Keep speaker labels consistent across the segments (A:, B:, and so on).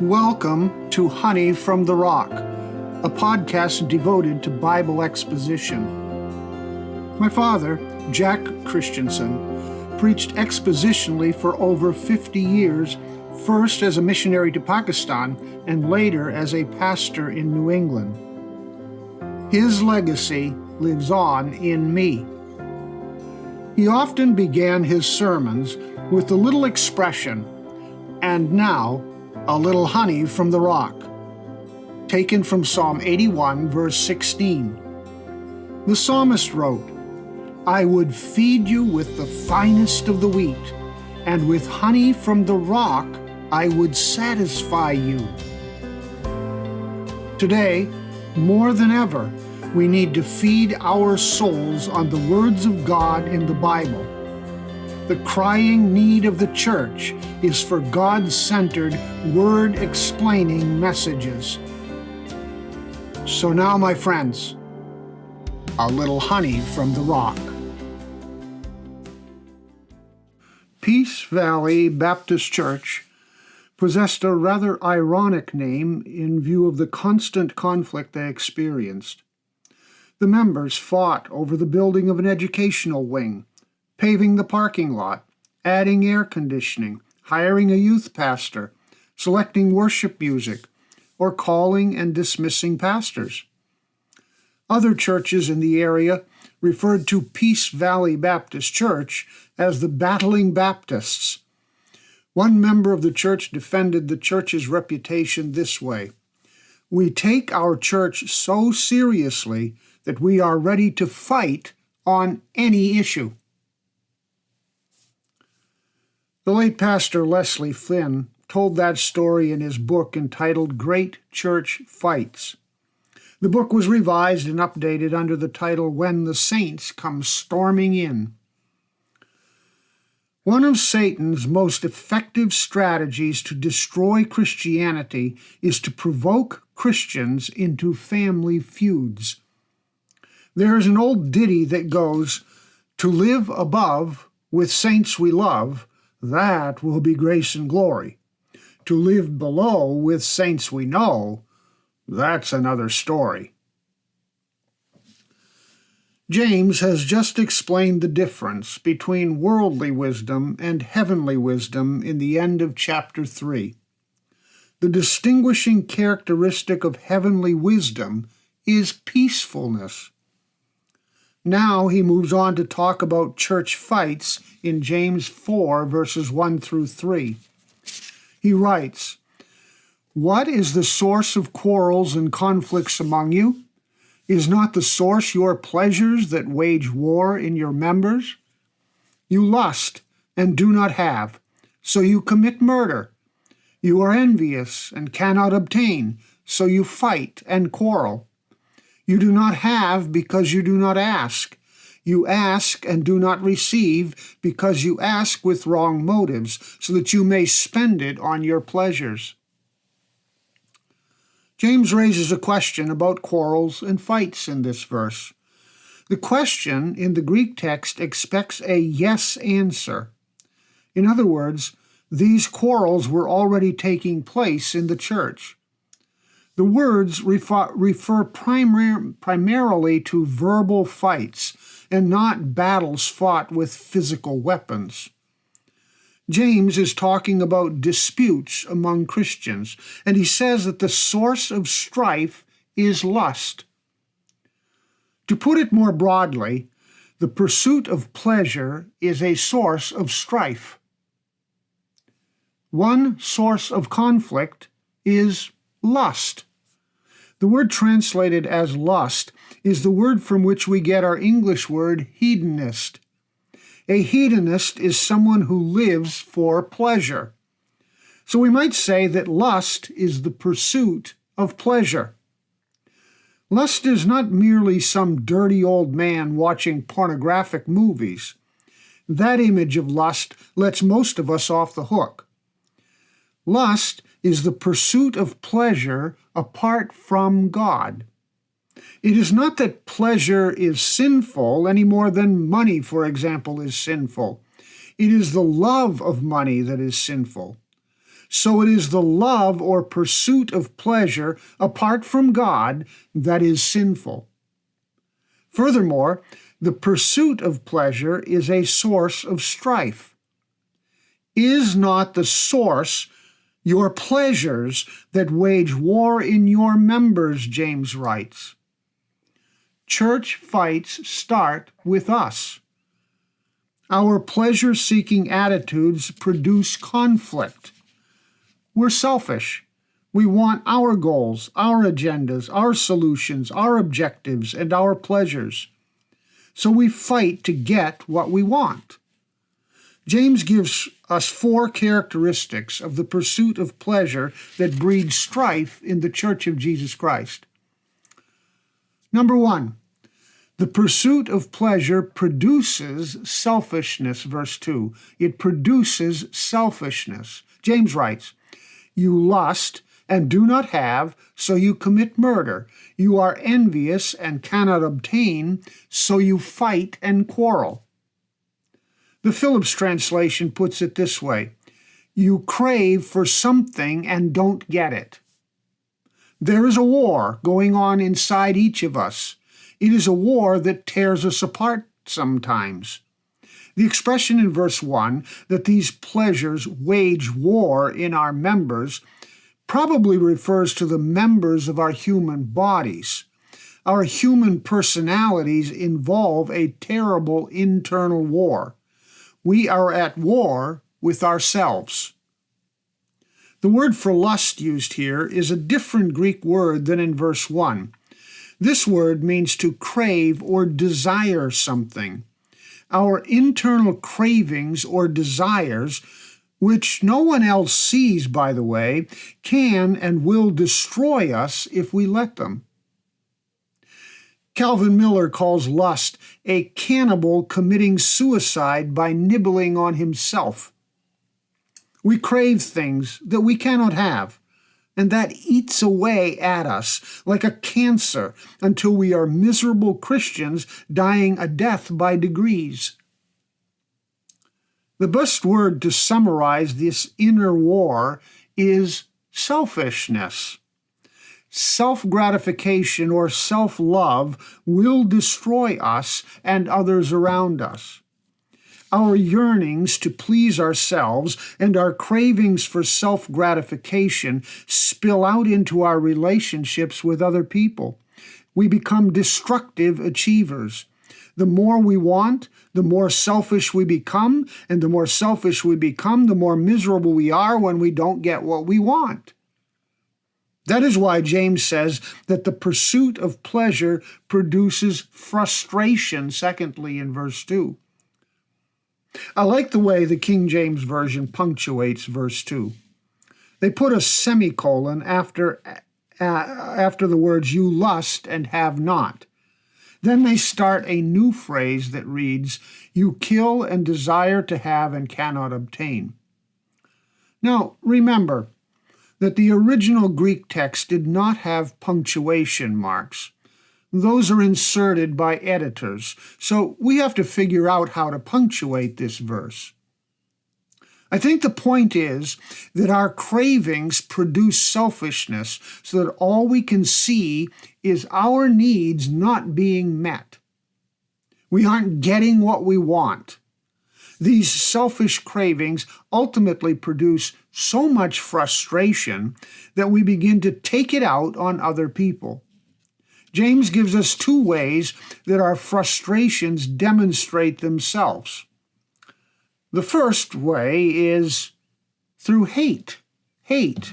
A: Welcome to Honey from the Rock, a podcast devoted to Bible exposition. My father, Jack Christensen, preached expositionally for over 50 years, first as a missionary to Pakistan and later as a pastor in New England. His legacy lives on in me. He often began his sermons with the little expression, "And now, a little honey from the rock," taken from Psalm 81, verse 16. The psalmist wrote, "I would feed you with the finest of the wheat, and with honey from the rock I would satisfy you." Today, more than ever, we need to feed our souls on the words of God in the Bible. The crying need of the church is for God-centered, word-explaining messages. So now, my friends, a little honey from the rock. Peace Valley Baptist Church possessed a rather ironic name in view of the constant conflict they experienced. The members fought over the building of an educational wing, paving the parking lot, adding air conditioning, hiring a youth pastor, selecting worship music, or calling and dismissing pastors. Other churches in the area referred to Peace Valley Baptist Church as the Battling Baptists. One member of the church defended the church's reputation this way: "We take our church so seriously that we are ready to fight on any issue." The late pastor Leslie Flynn told that story in his book entitled Great Church Fights. The book was revised and updated under the title When the Saints Come Storming In. One of Satan's most effective strategies to destroy Christianity is to provoke Christians into family feuds. There is an old ditty that goes, "To live above with saints we love, that will be grace and glory. To live below with saints we know, that's another story." James has just explained the difference between worldly wisdom and heavenly wisdom in the end of chapter 3. The distinguishing characteristic of heavenly wisdom is peacefulness. Now he moves on to talk about church fights in James 4, verses 1 through 3. He writes, "What is the source of quarrels and conflicts among you? Is not the source your pleasures that wage war in your members? You lust and do not have, so you commit murder. You are envious and cannot obtain, so you fight and quarrel. You do not have because you do not ask. You ask and do not receive because you ask with wrong motives, so that you may spend it on your pleasures." James raises a question about quarrels and fights in this verse. The question in the Greek text expects a yes answer. In other words, these quarrels were already taking place in the church. The words refer primarily to verbal fights and not battles fought with physical weapons. James is talking about disputes among Christians, and he says that the source of strife is lust. To put it more broadly, the pursuit of pleasure is a source of strife. One source of conflict is lust. The word translated as lust is the word from which we get our English word hedonist. A hedonist is someone who lives for pleasure. So we might say that lust is the pursuit of pleasure. Lust is not merely some dirty old man watching pornographic movies. That image of lust lets most of us off the hook. Lust is the pursuit of pleasure apart from God. It is not that pleasure is sinful any more than money, for example, is sinful. It is the love of money that is sinful. So it is the love or pursuit of pleasure apart from God that is sinful. Furthermore, the pursuit of pleasure is a source of strife. Is not the source your pleasures that wage war in your members, James writes. Church fights start with us. Our pleasure-seeking attitudes produce conflict. We're selfish. We want our goals, our agendas, our solutions, our objectives, and our pleasures. So we fight to get what we want. James gives us 4 characteristics of the pursuit of pleasure that breed strife in the Church of Jesus Christ. Number 1, the pursuit of pleasure produces selfishness, verse 2. It produces selfishness. James writes, "You lust and do not have, so you commit murder. You are envious and cannot obtain, so you fight and quarrel." The Phillips translation puts it this way: you crave for something and don't get it. There is a war going on inside each of us. It is a war that tears us apart sometimes. The expression in verse 1 that these pleasures wage war in our members probably refers to the members of our human bodies. Our human personalities involve a terrible internal war. We are at war with ourselves. The word for lust used here is a different Greek word than in verse 1. This word means to crave or desire something. Our internal cravings or desires, which no one else sees, by the way, can and will destroy us if we let them. Calvin Miller calls lust a cannibal committing suicide by nibbling on himself. We crave things that we cannot have, and that eats away at us like a cancer until we are miserable Christians dying a death by degrees. The best word to summarize this inner war is selfishness. Self-gratification or self-love will destroy us and others around us. Our yearnings to please ourselves and our cravings for self-gratification spill out into our relationships with other people. We become destructive achievers. The more we want, the more selfish we become, and the more selfish we become, the more miserable we are when we don't get what we want. That is why James says that the pursuit of pleasure produces frustration, secondly, in verse 2. I like the way the King James Version punctuates verse 2. They put a semicolon after the words, "you lust and have not." Then they start a new phrase that reads, "you kill and desire to have and cannot obtain." Now, remember that the original Greek text did not have punctuation marks. Those are inserted by editors, so we have to figure out how to punctuate this verse. I think the point is that our cravings produce selfishness so that all we can see is our needs not being met. We aren't getting what we want. These selfish cravings ultimately produce so much frustration that we begin to take it out on other people. James gives us 2 ways that our frustrations demonstrate themselves. The first way is through hate. Hate.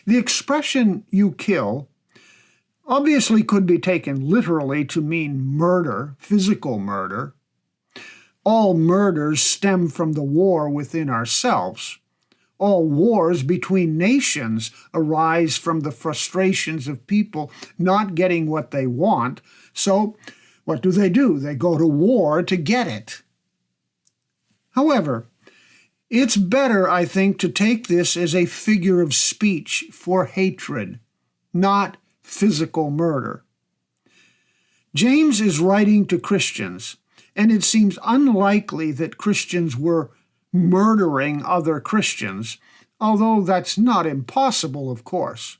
A: The expression "you kill" obviously could be taken literally to mean murder, physical murder. All murders stem from the war within ourselves. All wars between nations arise from the frustrations of people not getting what they want. So what do? They go to war to get it. However, it's better, I think, to take this as a figure of speech for hatred, not physical murder. James is writing to Christians, and it seems unlikely that Christians were murdering other Christians, although that's not impossible, of course.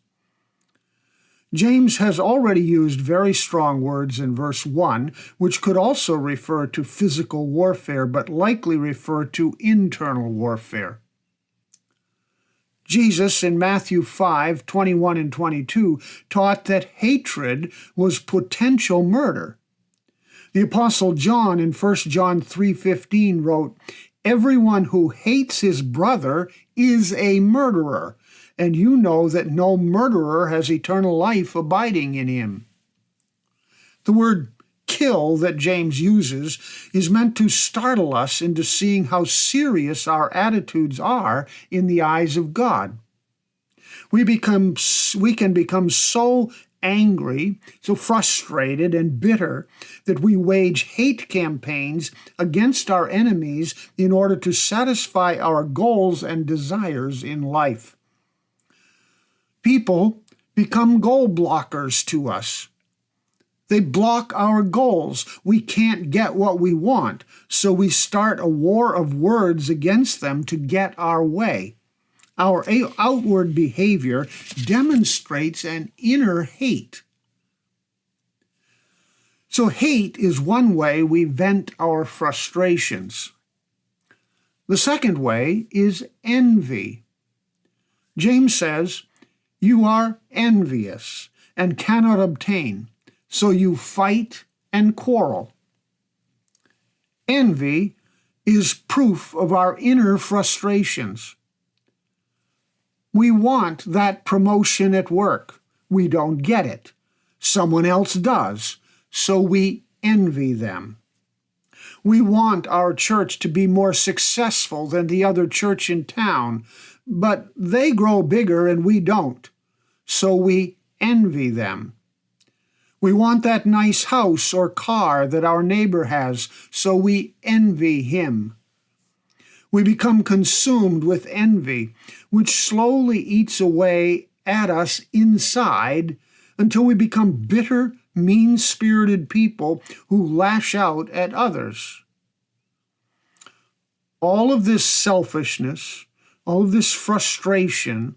A: James has already used very strong words in verse 1, which could also refer to physical warfare, but likely refer to internal warfare. Jesus in Matthew 5:21 and 22 taught that hatred was potential murder. The Apostle John in 1 John 3:15 wrote, "Everyone who hates his brother is a murderer, and you know that no murderer has eternal life abiding in him." The word kill that James uses is meant to startle us into seeing how serious our attitudes are in the eyes of God. We can become so angry, so frustrated and bitter that we wage hate campaigns against our enemies in order to satisfy our goals and desires in life. People become goal blockers to us. They block our goals. We can't get what we want, so we start a war of words against them to get our way. Our outward behavior demonstrates an inner hate. So hate is one way we vent our frustrations. The second way is envy. James says, "You are envious and cannot obtain, so you fight and quarrel." Envy is proof of our inner frustrations. We want that promotion at work. We don't get it. Someone else does, so we envy them. We want our church to be more successful than the other church in town, but they grow bigger and we don't, so we envy them. We want that nice house or car that our neighbor has, so we envy him. We become consumed with envy, which slowly eats away at us inside until we become bitter, mean-spirited people who lash out at others. All of this selfishness, all of this frustration,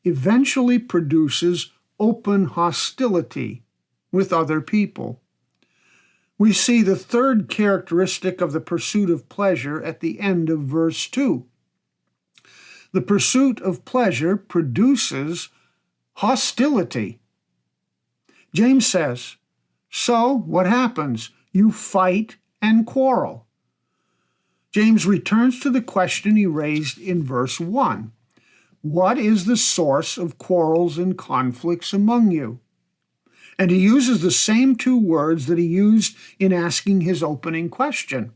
A: eventually produces open hostility with other people. We see the third characteristic of the pursuit of pleasure at the end of verse 2. The pursuit of pleasure produces hostility. James says, so what happens? You fight and quarrel. James returns to the question he raised in verse 1. What is the source of quarrels and conflicts among you? And he uses the same two words that he used in asking his opening question.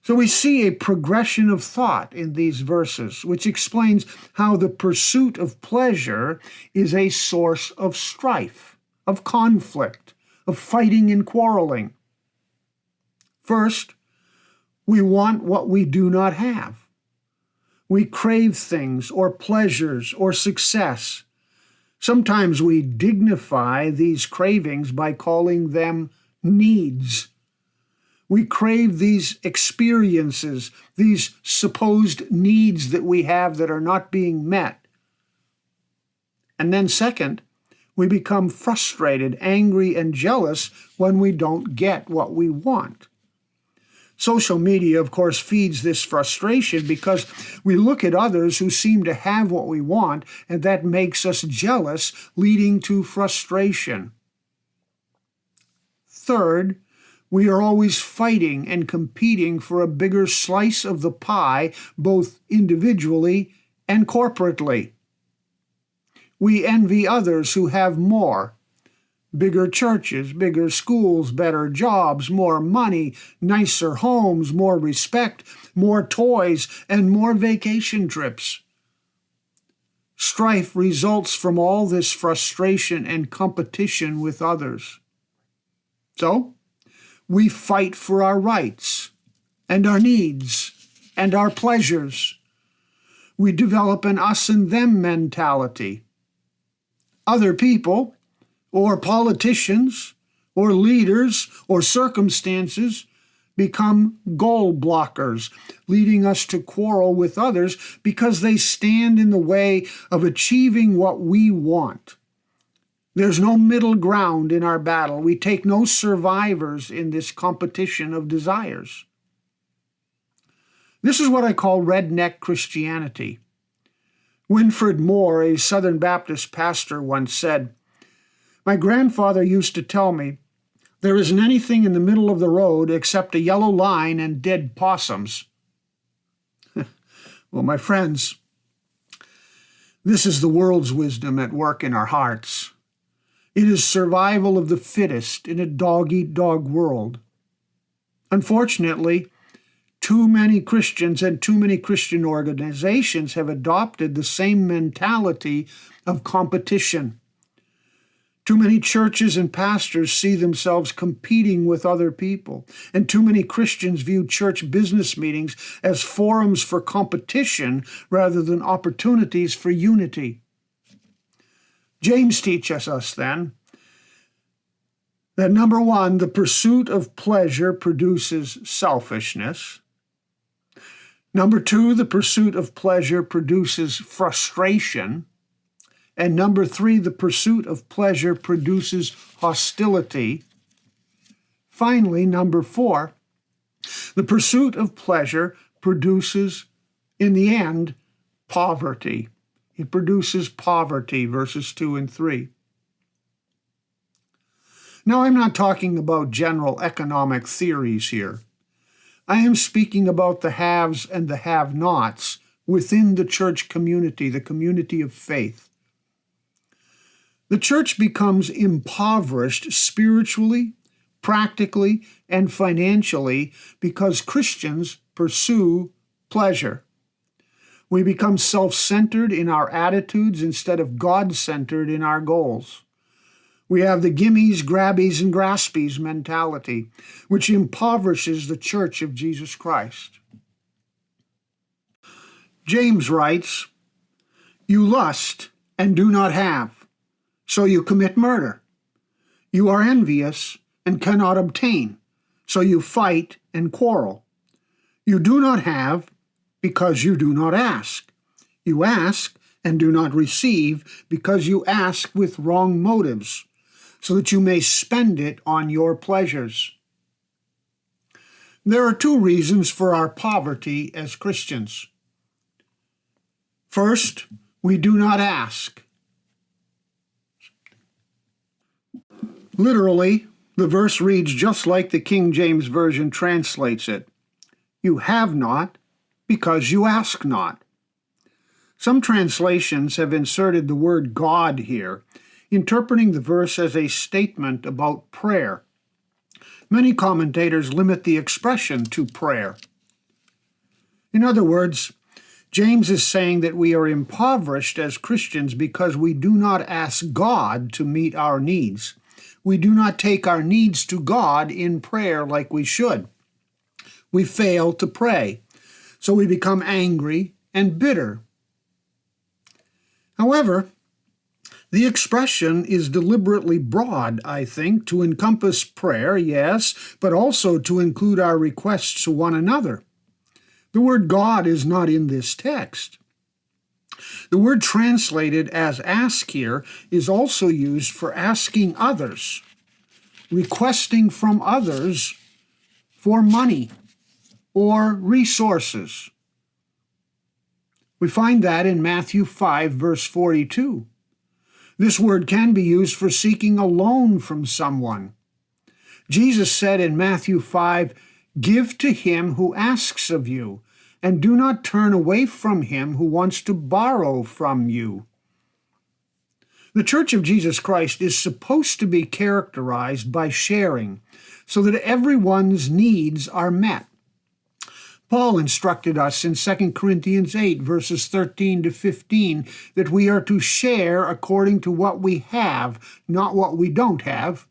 A: So we see a progression of thought in these verses, which explains how the pursuit of pleasure is a source of strife, of conflict, of fighting and quarreling. First, we want what we do not have. We crave things or pleasures or success. Sometimes we dignify these cravings by calling them needs. We crave these experiences, these supposed needs that we have that are not being met. And then second, we become frustrated, angry, and jealous when we don't get what we want. Social media, of course, feeds this frustration because we look at others who seem to have what we want, and that makes us jealous, leading to frustration. Third, we are always fighting and competing for a bigger slice of the pie, both individually and corporately. We envy others who have more. Bigger churches, bigger schools, better jobs, more money, nicer homes, more respect, more toys, and more vacation trips. Strife results from all this frustration and competition with others. So, we fight for our rights and our needs and our pleasures. We develop an us and them mentality. Other people, or politicians, or leaders, or circumstances become goal blockers, leading us to quarrel with others because they stand in the way of achieving what we want. There's no middle ground in our battle. We take no survivors in this competition of desires. This is what I call redneck Christianity. Winfred Moore, a Southern Baptist pastor, once said, "My grandfather used to tell me, there isn't anything in the middle of the road except a yellow line and dead possums." Well, my friends, this is the world's wisdom at work in our hearts. It is survival of the fittest in a dog-eat-dog world. Unfortunately, too many Christians and too many Christian organizations have adopted the same mentality of competition. Too many churches and pastors see themselves competing with other people, and too many Christians view church business meetings as forums for competition rather than opportunities for unity. James teaches us then that number one, the pursuit of pleasure produces selfishness. Number two, the pursuit of pleasure produces frustration. And number three, the pursuit of pleasure produces hostility. Finally, number four, the pursuit of pleasure produces, in the end, poverty. It produces poverty, verses 2 and 3. Now, I'm not talking about general economic theories here. I am speaking about the haves and the have-nots within the church community, the community of faith. The church becomes impoverished spiritually, practically, and financially because Christians pursue pleasure. We become self-centered in our attitudes instead of God-centered in our goals. We have the gimmies, grabbies, and graspies mentality, which impoverishes the church of Jesus Christ. James writes, "You lust and do not have, so you commit murder. You are envious and cannot obtain, so you fight and quarrel. You do not have because you do not ask. You ask and do not receive because you ask with wrong motives, so that you may spend it on your pleasures." There are two reasons for our poverty as Christians. First, we do not ask. Literally, the verse reads just like the King James Version translates it. You have not because you ask not. Some translations have inserted the word God here, interpreting the verse as a statement about prayer. Many commentators limit the expression to prayer. In other words, James is saying that we are impoverished as Christians because we do not ask God to meet our needs. We do not take our needs to God in prayer like we should. We fail to pray, so we become angry and bitter. However, the expression is deliberately broad, I think, to encompass prayer, yes, but also to include our requests to one another. The word God is not in this text. The word translated as ask here is also used for asking others, requesting from others for money or resources. We find that in Matthew 5, verse 42. This word can be used for seeking a loan from someone. Jesus said in Matthew 5, "Give to him who asks of you, and do not turn away from him who wants to borrow from you." The Church of Jesus Christ is supposed to be characterized by sharing, so that everyone's needs are met. Paul instructed us in 2 Corinthians 8, verses 13 to 15, that we are to share according to what we have, not what we don't have.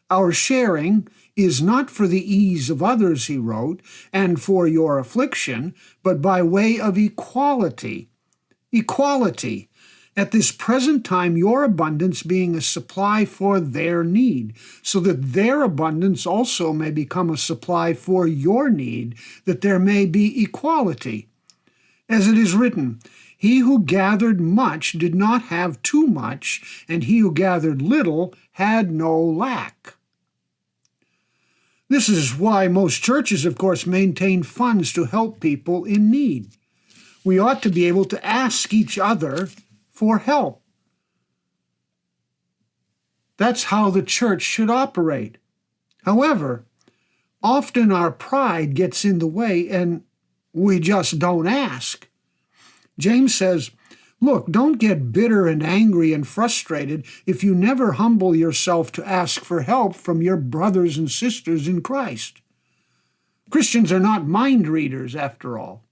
A: Our sharing is not for the ease of others, he wrote, and for your affliction, but by way of equality. Equality. At this present time, your abundance being a supply for their need, so that their abundance also may become a supply for your need, that there may be equality. As it is written, he who gathered much did not have too much, and he who gathered little had no lack. This is why most churches, of course, maintain funds to help people in need. We ought to be able to ask each other for help. That's how the church should operate. However, often our pride gets in the way and we just don't ask. James says, look, don't get bitter and angry and frustrated if you never humble yourself to ask for help from your brothers and sisters in Christ. Christians are not mind readers, after all.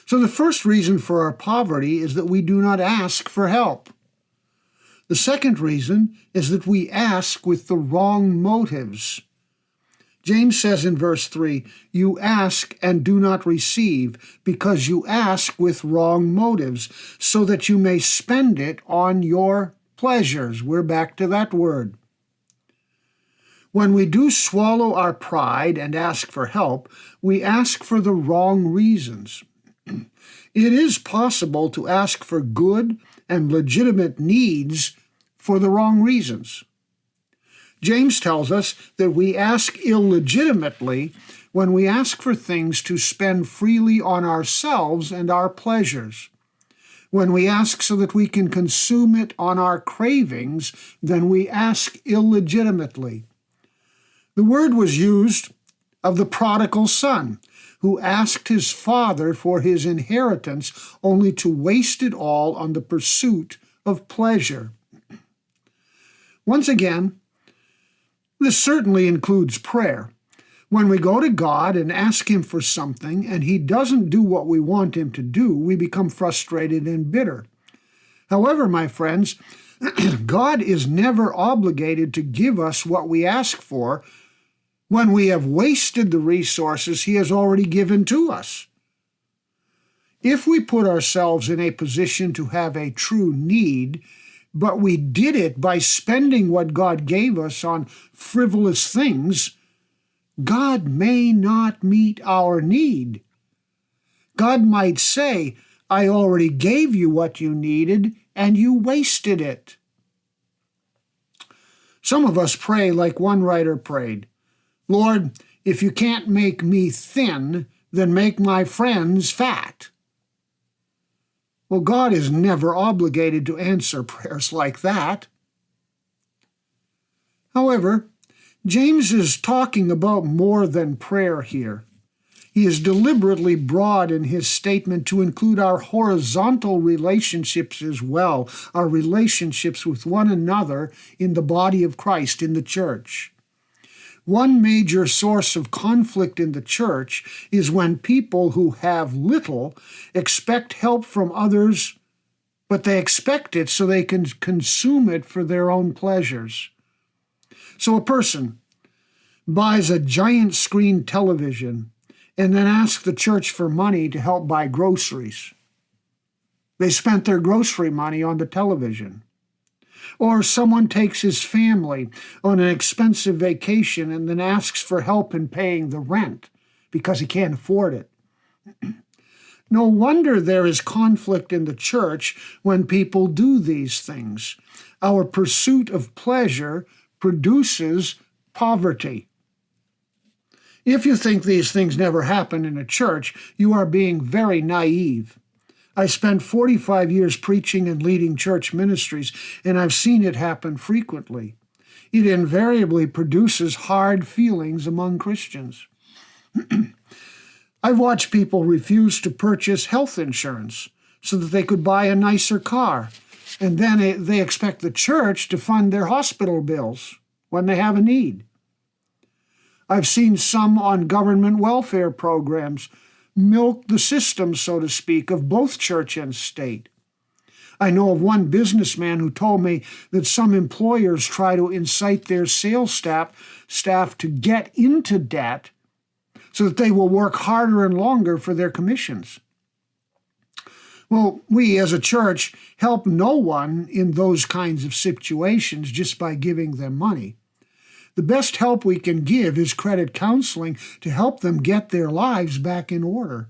A: So the first reason for our poverty is that we do not ask for help. The second reason is that we ask with the wrong motives. James says in verse 3, you ask and do not receive, because you ask with wrong motives, so that you may spend it on your pleasures. We're back to that word. When we do swallow our pride and ask for help, we ask for the wrong reasons. It is possible to ask for good and legitimate needs for the wrong reasons. James tells us that we ask illegitimately when we ask for things to spend freely on ourselves and our pleasures. When we ask so that we can consume it on our cravings, then we ask illegitimately. The word was used of the prodigal son, who asked his father for his inheritance only to waste it all on the pursuit of pleasure. Once again, this certainly includes prayer. When we go to God and ask him for something and he doesn't do what we want him to do, we become frustrated and bitter. However, my friends, God is never obligated to give us what we ask for when we have wasted the resources he has already given to us. If we put ourselves in a position to have a true need, but we did it by spending what God gave us on frivolous things, God may not meet our need. God might say, I already gave you what you needed, and you wasted it. Some of us pray like one writer prayed, Lord, if you can't make me thin, then make my friends fat. Well, God is never obligated to answer prayers like that. However, James is talking about more than prayer here. He is deliberately broad in his statement to include our horizontal relationships as well, our relationships with one another in the body of Christ, in the church. One major source of conflict in the church is when people who have little expect help from others, but they expect it so they can consume it for their own pleasures. So a person buys a giant screen television and then asks the church for money to help buy groceries. They spent their grocery money on the television. Or someone takes his family on an expensive vacation and then asks for help in paying the rent because he can't afford it. No wonder there is conflict in the church when people do these things. Our pursuit of pleasure produces poverty. If you think these things never happen in a church, you are being very naive. I spent 45 years preaching and leading church ministries, and I've seen it happen frequently. It invariably produces hard feelings among Christians. I've watched people refuse to purchase health insurance so that they could buy a nicer car, and then they expect the church to fund their hospital bills when they have a need. I've seen some on government welfare programs milk the system, so to speak, of both church and state. I know of one businessman who told me that some employers try to incite their sales staff to get into debt so that they will work harder and longer for their commissions. Well, we as a church help no one in those kinds of situations just by giving them money. The best help we can give is credit counseling to help them get their lives back in order.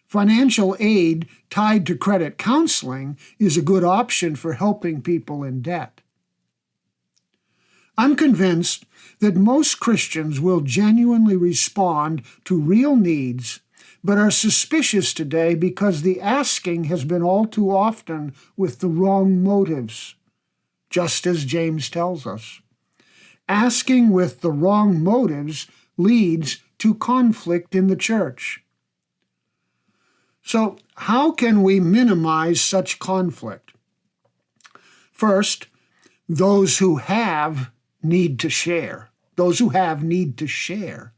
A: Financial aid tied to credit counseling is a good option for helping people in debt. I'm convinced that most Christians will genuinely respond to real needs, but are suspicious today because the asking has been all too often with the wrong motives, just as James tells us. Asking with the wrong motives leads to conflict in the church. So, how can we minimize such conflict? First, those who have need to share. Those who have need to share.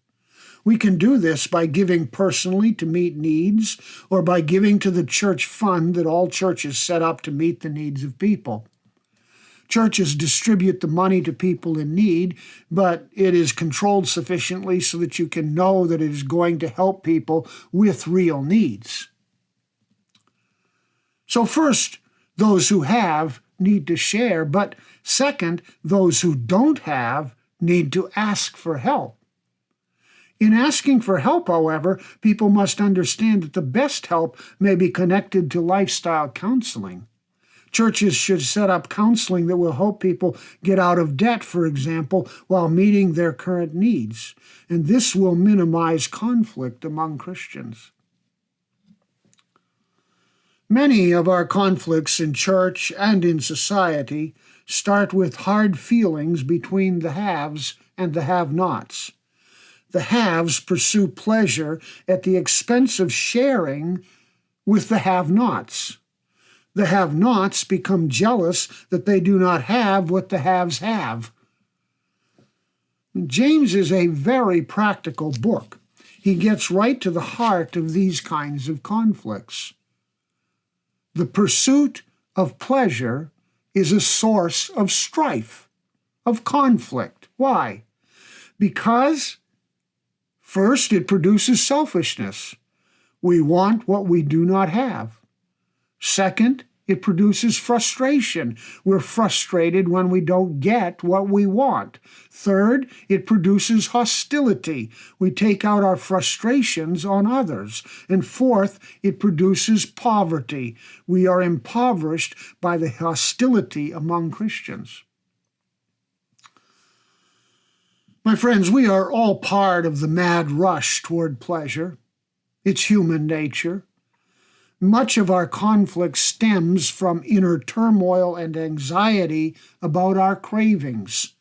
A: We can do this by giving personally to meet needs, or by giving to the church fund that all churches set up to meet the needs of people. Churches distribute the money to people in need, but it is controlled sufficiently so that you can know that it is going to help people with real needs. So first, those who have need to share, but second, those who don't have need to ask for help. In asking for help, however, people must understand that the best help may be connected to lifestyle counseling. Churches should set up counseling that will help people get out of debt, for example, while meeting their current needs, and this will minimize conflict among Christians. Many of our conflicts in church and in society start with hard feelings between the haves and the have-nots. The haves pursue pleasure at the expense of sharing with the have-nots. The have-nots become jealous that they do not have what the haves have. James is a very practical book. He gets right to the heart of these kinds of conflicts. The pursuit of pleasure is a source of strife, of conflict. Why? Because, first, it produces selfishness. We want what we do not have. Second, it produces frustration. We're frustrated when we don't get what we want. Third, it produces hostility. We take out our frustrations on others. And fourth, it produces poverty. We are impoverished by the hostility among Christians. My friends, we are all part of the mad rush toward pleasure. It's human nature. Much of our conflict stems from inner turmoil and anxiety about our cravings.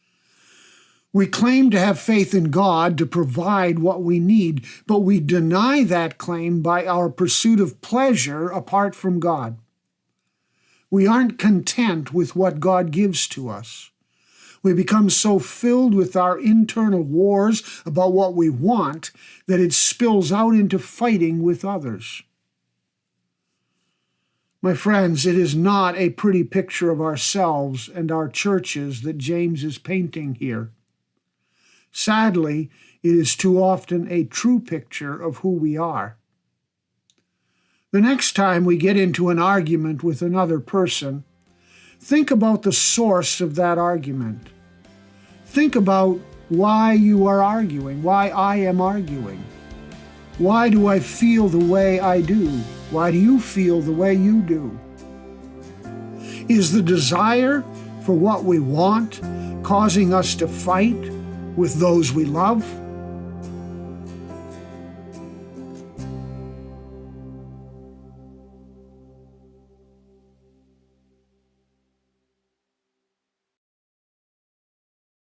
A: We claim to have faith in God to provide what we need, but we deny that claim by our pursuit of pleasure apart from God. We aren't content with what God gives to us. We become so filled with our internal wars about what we want that it spills out into fighting with others. My friends, it is not a pretty picture of ourselves and our churches that James is painting here. Sadly, it is too often a true picture of who we are. The next time we get into an argument with another person, think about the source of that argument. Think about why you are arguing, why I am arguing. Why do I feel the way I do? Why do you feel the way you do? Is the desire for what we want causing us to fight with those we love?